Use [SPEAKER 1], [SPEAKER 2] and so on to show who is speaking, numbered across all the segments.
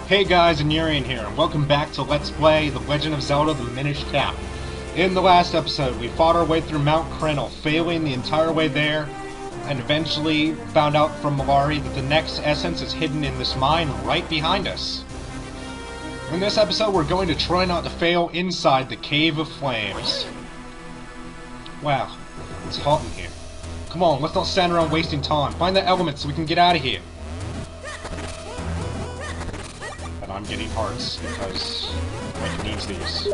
[SPEAKER 1] Hey guys, Anurian here, and welcome back to Let's Play The Legend of Zelda, the Minish Cap. In the last episode, we fought our way through Mount Krennel, failing the entire way there, and eventually found out from Malari that the next essence is hidden in this mine right behind us. In this episode, we're going to try not to fail inside the Cave of Flames. Wow, it's hot in here. Come on, let's not stand around wasting time. Find the elements so we can get out of here. I'm getting hearts because Mike needs these.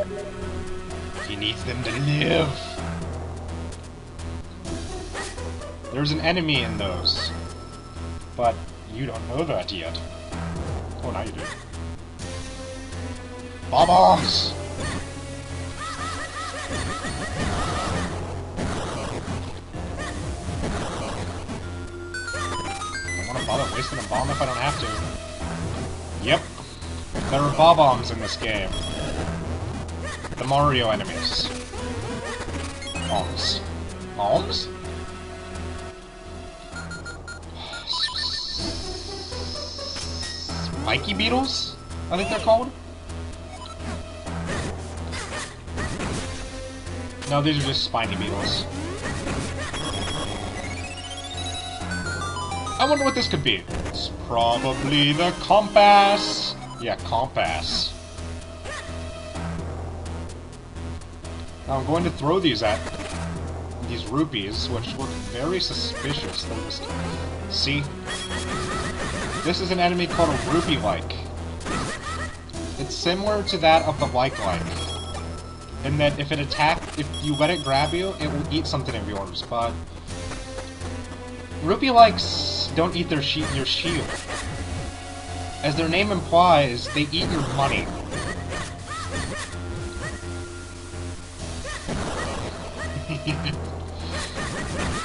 [SPEAKER 1] He needs them to live. There's an enemy in those, but you don't know that yet. Oh, now you do. Bombs! I don't want to bother wasting a bomb if I don't have to. Yep. There are bob-ombs in this game. The Mario enemies. Bombs. Bombs? Spiky beetles? I think they're called? No, these are just spiny beetles. I wonder what this could be. It's probably the compass! Yeah, compass. Now I'm going to throw these at these rupees, which look very suspicious. They're just... See? This is an enemy called a rupee-like. It's similar to that of the like-like. In that if you let it grab you, it will eat something of yours, but... Rupee-likes don't eat your shield. As their name implies, they eat your money.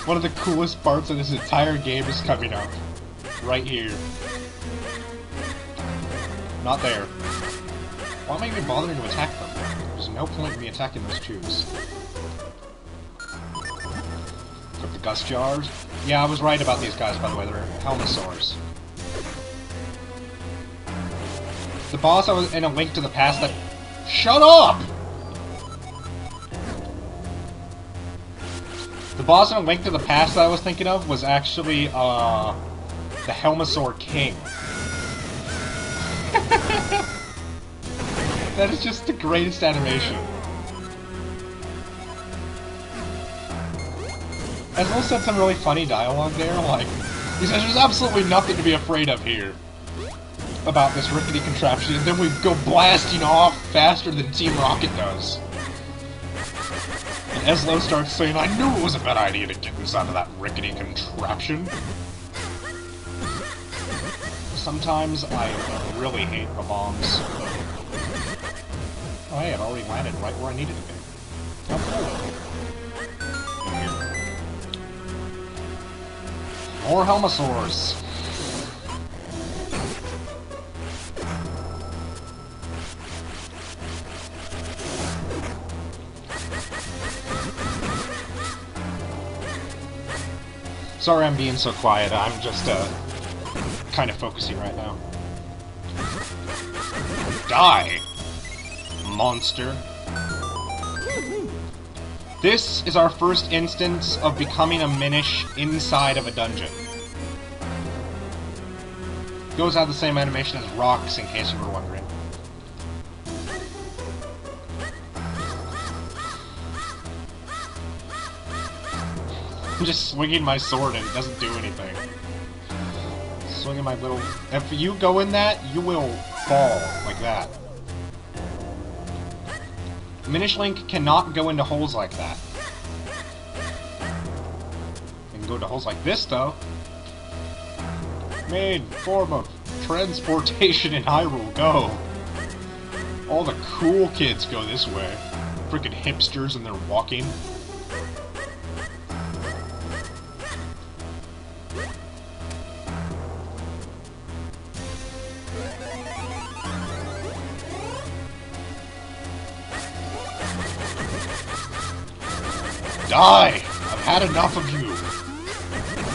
[SPEAKER 1] One of the coolest parts of this entire game is coming up. Right here. Not there. Why am I even bothering to attack them? There's no point in me attacking those tubes. Got the gust jars. Yeah, I was right about these guys, by the way. They're Helmosaurs. The boss I was in A Link to the Past that... Shut up! The boss in A Link to the Past that I was thinking of was actually, the Helmosaur King. That is just the greatest animation. Ezreal said some really funny dialogue there, like... He says, there's absolutely nothing to be afraid of here. About this rickety contraption, and then we go blasting off faster than Team Rocket does. And Ezreal starts saying, I knew it was a bad idea to get inside of that rickety contraption. Sometimes I really hate the bombs. Oh hey, it already landed right where I needed to be. Oh cool. More Helmosaurs. Sorry I'm being so quiet, I'm just, kind of focusing right now. Die! Monster. This is our first instance of becoming a Minish inside of a dungeon. Goes out the same animation as rocks, in case you were wondering. I'm just swinging my sword and it doesn't do anything. Swinging my little... If you go in that, you will fall like that. Minish Link cannot go into holes like that. You can go into holes like this, though. Main form of transportation in Hyrule, go! All the cool kids go this way. Frickin' hipsters and they're walking. Die! I've had enough of you!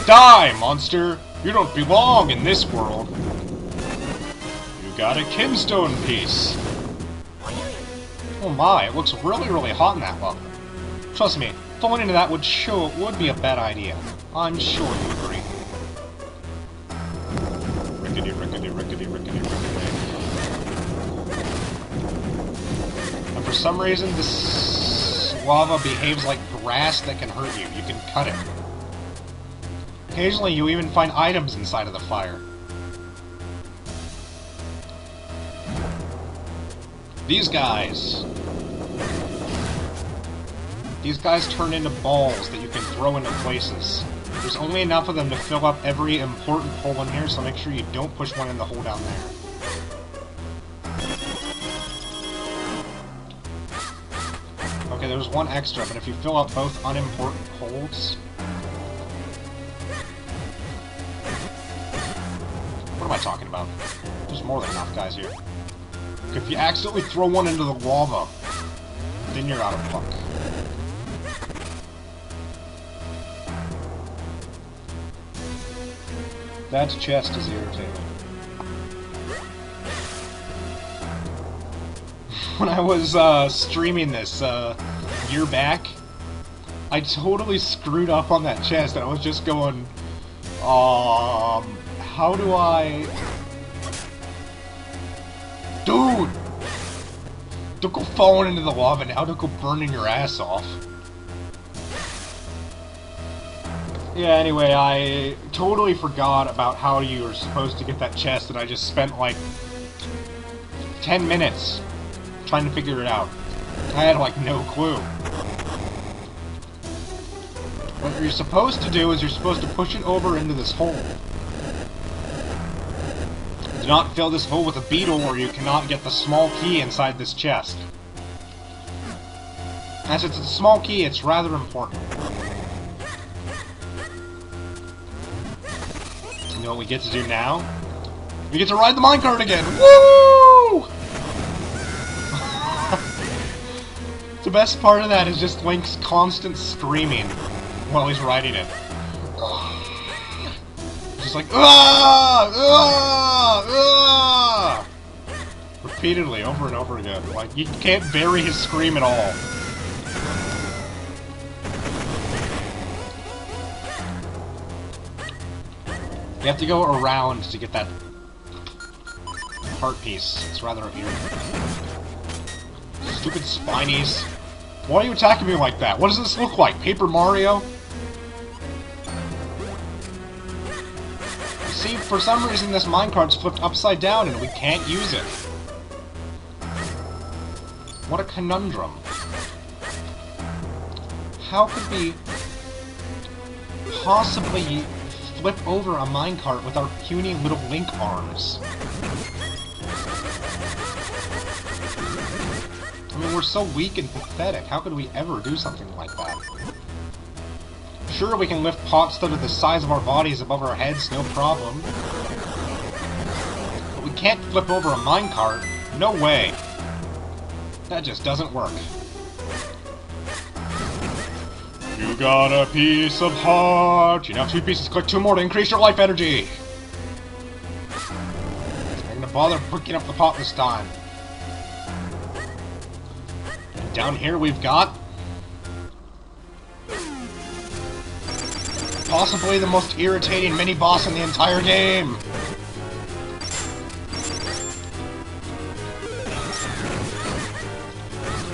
[SPEAKER 1] Die, monster! You don't belong in this world! You got a kinstone piece. Oh my, it looks really, really hot in that level. Trust me, falling into that would be a bad idea. I'm sure you agree. Rickety, rickety, rickety, rickety, rickety. And for some reason, this lava behaves like grass that can hurt you. You can cut it. Occasionally, you even find items inside of the fire. These guys turn into balls that you can throw into places. There's only enough of them to fill up every important hole in here, so make sure you don't push one in the hole down there. Okay, there's one extra, but if you fill up both unimportant holes... What am I talking about? There's more than enough guys here. If you accidentally throw one into the lava, then you're out of luck. That chest is irritating. When I was streaming this year back, I totally screwed up on that chest, and I was just going, how do I... Dude! Don't go falling into the lava now, don't go burning your ass off. Yeah, anyway, I totally forgot about how you were supposed to get that chest, and I just spent like 10 minutes trying to figure it out. I had like no clue. What you're supposed to do is you're supposed to push it over into this hole. Do not fill this hole with a beetle or you cannot get the small key inside this chest. As it's a small key, it's rather important. You know what we get to do now? We get to ride the minecart again! Woo! The best part of that is just Link's constant screaming while he's riding it. Just like, ah! Ah! Ah! Repeatedly, over and over again. Like, you can't vary his scream at all. You have to go around to get that heart piece. It's rather irritating. Stupid spinies. Why are you attacking me like that? What does this look like? Paper Mario? See, for some reason this minecart's flipped upside down and we can't use it. What a conundrum. How could we possibly flip over a minecart with our puny little Link arms? I mean, we're so weak and pathetic. How could we ever do something like that? Sure, we can lift pots that are the size of our bodies above our heads, no problem. But we can't flip over a minecart. No way. That just doesn't work. You got a piece of heart. You now have 2 pieces. Click 2 more to increase your life energy. I'm gonna bother picking up the pot this time. And down here we've got possibly the most irritating mini-boss in the entire game.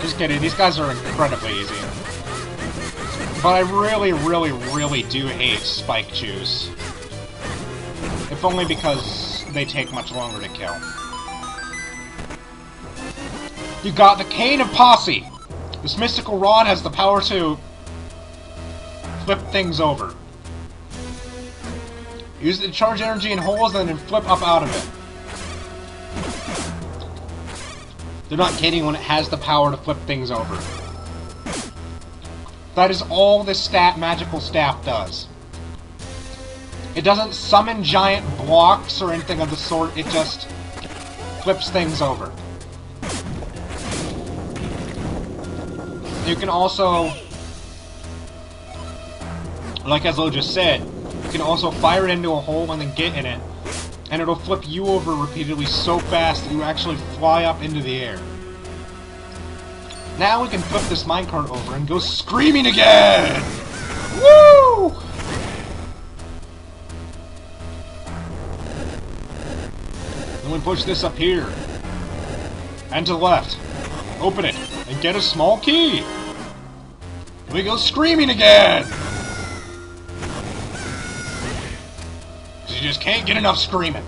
[SPEAKER 1] Just kidding, these guys are incredibly easy. But I really, really, really do hate spike chews. If only because they take much longer to kill. You got the Cane of Posse! This mystical rod has the power to flip things over. Use it to charge energy in holes and then flip up out of it. They're not kidding when it has the power to flip things over. That is all this magical staff does. It doesn't summon giant blocks or anything of the sort, it just flips things over. You can also, like Ezlo just said, you can also fire it into a hole and then get in it, and it'll flip you over repeatedly so fast that you actually fly up into the air. Now we can flip this minecart over and go screaming again! Woo! Then we push this up here. And to the left. Open it, and get a small key! And we go screaming again! Because you just can't get enough screaming.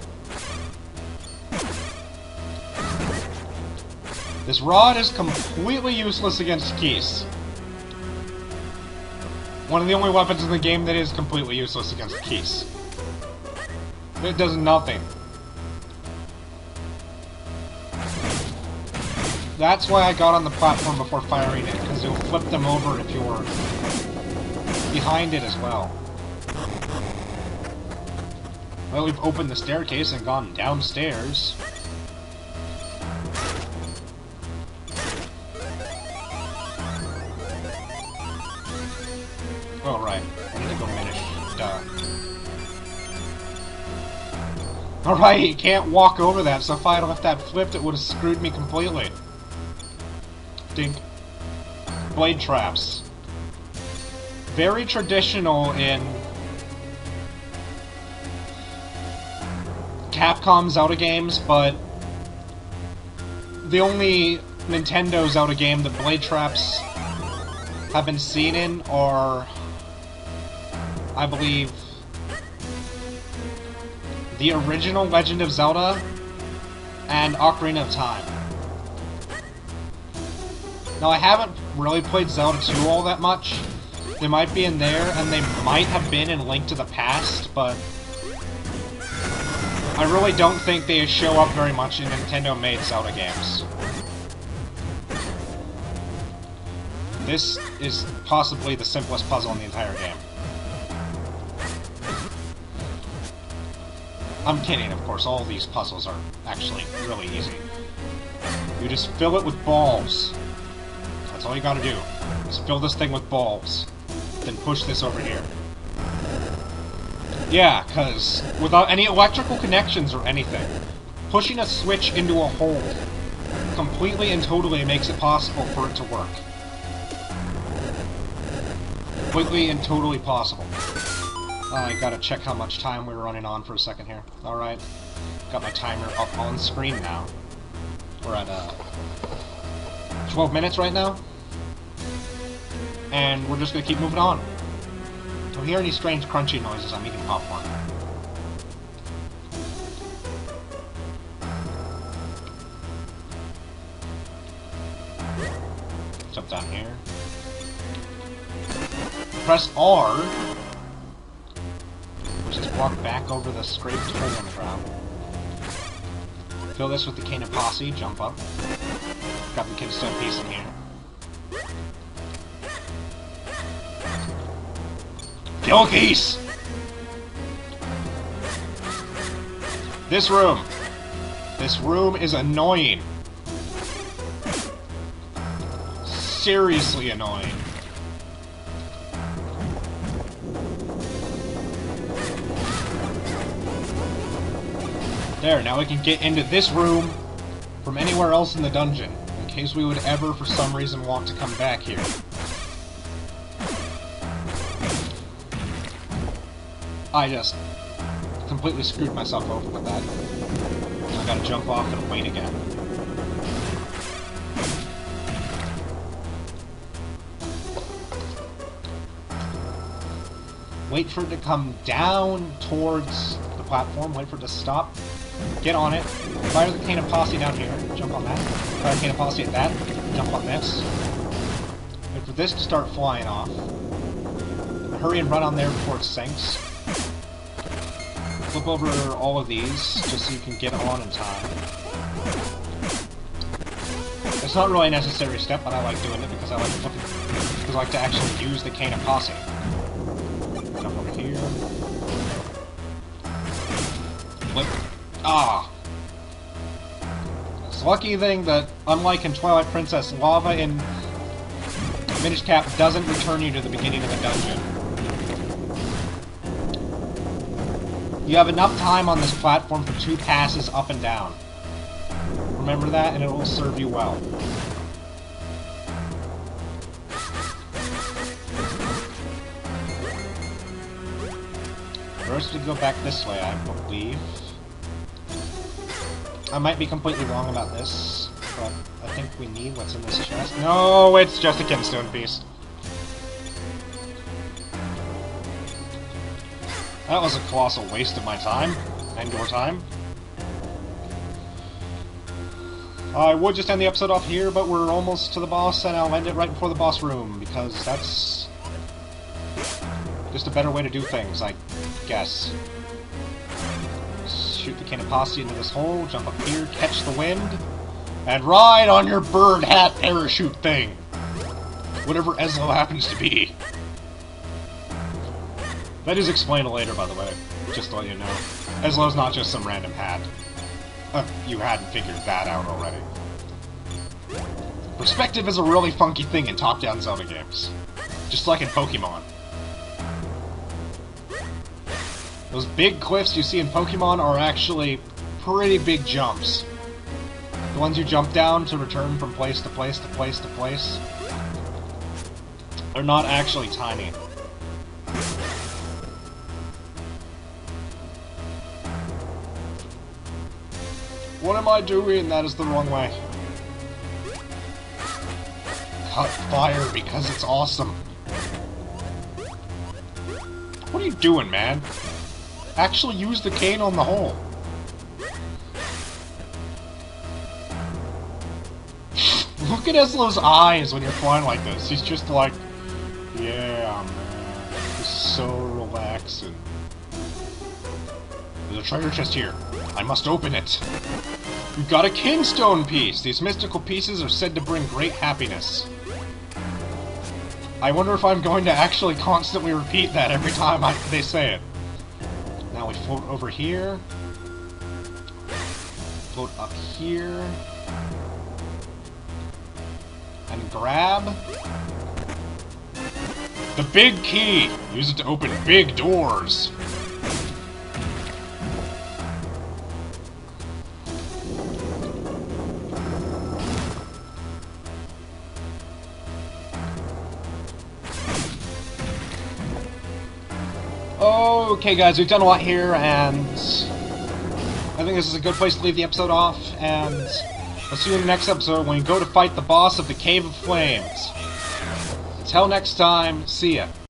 [SPEAKER 1] This rod is completely useless against keys. One of the only weapons in the game that is completely useless against keys. It does nothing. That's why I got on the platform before firing it, because it'll flip them over if you're behind it as well. Well, we've opened the staircase and gone downstairs. Oh, right. I need to go Minish. Duh. Alright, you can't walk over that, so if I had left that flipped, it would have screwed me completely. Dink. Blade traps. Very traditional in Capcom Zelda games, but the only Nintendo Zelda game that blade traps have been seen in are, I believe, the original Legend of Zelda and Ocarina of Time. Now, I haven't really played Zelda 2 all that much. They might be in there, and they might have been in Link to the Past, but I really don't think they show up very much in Nintendo-made Zelda games. This is possibly the simplest puzzle in the entire game. I'm kidding, of course. All these puzzles are actually really easy. You just fill it with balls. That's all you gotta do. Just fill this thing with balls. Then push this over here. Yeah, because without any electrical connections or anything, pushing a switch into a hole completely and totally makes it possible for it to work. Completely and totally possible. I gotta check how much time we're running on for a second here. Alright. Got my timer up on screen now. We're at 12 minutes right now. And we're just gonna keep moving on. Don't hear any strange crunchy noises. I'm eating popcorn. Jump down here. Press R, which is walk back over the scraped hole in the ground. Fill this with the cane of posse, jump up. Grab the kidstone piece in here. Kill geese! This room. This room is annoying. Seriously annoying. There, now we can get into this room from anywhere else in the dungeon, in case we would ever, for some reason, want to come back here. I just completely screwed myself over with that. I gotta jump off and wait again. Wait for it to come down towards the platform, wait for it to stop, get on it, fire the cane of posse down here, jump on that, fire the cane of posse at that, jump on this, wait for this to start flying off, hurry and run on there before it sinks, flip over all of these just so you can get on in time. It's not really a necessary step, but I like doing it because I like to actually use the cane of posse. Jump over here. Flip. Ah! It's a lucky thing that, unlike in Twilight Princess, lava in Minish Cap doesn't return you to the beginning of the dungeon. You have enough time on this platform for 2 passes up and down. Remember that, and it will serve you well. First, we go back this way, I believe. I might be completely wrong about this, but I think we need what's in this chest. No, it's just a kinstone piece. That was a colossal waste of my time, and your time. I would just end the episode off here, but we're almost to the boss, and I'll end it right before the boss room, because that's just a better way to do things, I guess. Shoot the cane of posse into this hole, jump up here, catch the wind, and ride on your bird hat parachute thing! Whatever Ezlo happens to be. That is explained later, by the way, just to let you know. Ezlo's not just some random hat. You hadn't figured that out already. Perspective is a really funky thing in top-down Zelda games. Just like in Pokemon. Those big cliffs you see in Pokemon are actually pretty big jumps. The ones you jump down to return from place to place to place to place are not actually tiny. What am I doing? That is the wrong way. Cut fire because it's awesome. What are you doing, man? Actually use the cane on the hole. Look at Ezlo's eyes when you're flying like this. He's just like, yeah, man. This is so relaxing. There's a treasure chest here. I must open it. You've got a kinstone piece. These mystical pieces are said to bring great happiness. I wonder if I'm going to actually constantly repeat that every time they say it. Now we float over here. Float up here. And grab the big key. Use it to open big doors. Okay guys, we've done a lot here, and I think this is a good place to leave the episode off, and I'll see you in the next episode when we go to fight the boss of the Cave of Flames. Until next time, see ya.